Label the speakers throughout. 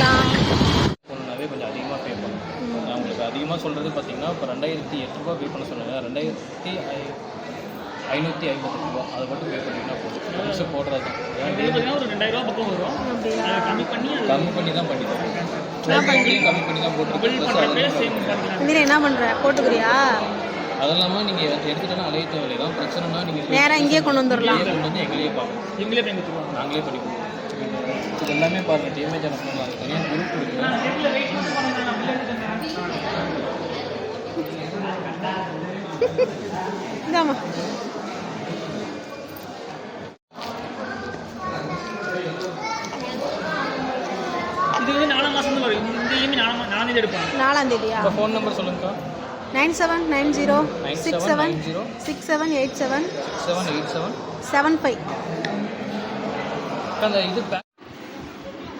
Speaker 1: பண்ணிக்கலாம்?
Speaker 2: ஃபோன்னாவே கொஞ்சம் அதிகமாக பே பண்ணணும். நான் உங்களுக்கு அதிகமாக சொல்கிறது பார்த்தீங்கன்னா, இப்போ 2008 பே பண்ண சொன்னாங்க. 2558 ரூபா அதை மட்டும் பே பண்ணிங்கன்னா போதும். ப்ரைஸு போடுறது தான்.
Speaker 3: ஒரு 2000 பக்கம் வரும். அதை கம்மி பண்ணி
Speaker 2: தான் பண்ணி தருவோம். கம்மி பண்ணி தான் போட்டுருக்கோம்.
Speaker 1: இதில் என்ன பண்ணுற போட்டுக்கிறியா?
Speaker 2: அது இல்லாமல் நீங்கள் எடுத்துட்டோன்னா அலைய தேவையில்லை. தான் பிரச்சனைனா நீங்கள்
Speaker 1: நேராக இங்கேயே கொண்டு வந்துடலாம்.
Speaker 2: கொண்டு வந்து எங்களையே பார்க்கணும்.
Speaker 3: எங்களே பண்ணி கொடுத்துருவோம்.
Speaker 2: நாங்களே பண்ணி கொடுப்போம். இது எல்லாமே பாருங்கள், டேமேஜ் அனுப்பணும். அது தனியாக குரூப் இருக்குது.
Speaker 1: இதாம்மா
Speaker 3: இது வந்து 4ஆம் மாதம் தான் வரும். இந்த இஎம்ஐ 4ஆம் தேதி எடுப்பாங்க.
Speaker 1: 4ஆம் தேதியா?
Speaker 2: இப்போ ஃபோன் நம்பர் சொல்லுங்கக்கா.
Speaker 1: 979067678775.
Speaker 2: அந்த இது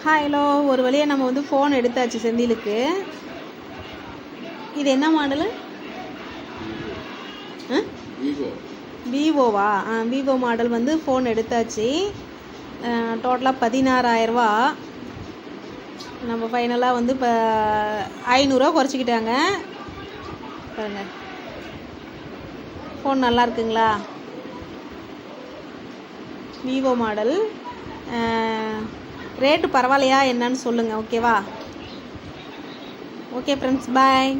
Speaker 1: ஹலோ, ஒரு வழியாக நம்ம வந்து ஃபோன் எடுத்தாச்சு செந்திலுக்கு. இது என்ன மாடலு? விவோவா? விவோ மாடல் வந்து ஃபோன் எடுத்தாச்சு. டோட்டலாக 16,000 ரூபா. நம்ம ஃபைனலாக வந்து இப்போ 500 குறைச்சிக்கிட்டாங்க பாருங்க. ஃபோன் நல்லா இருக்குங்களா? Vivo model. ரேட்டு பரவாயில்லையா என்னன்னு சொல்லுங்கள். ஓகேவா? ஓகே ஃப்ரெண்ட்ஸ், பாய்.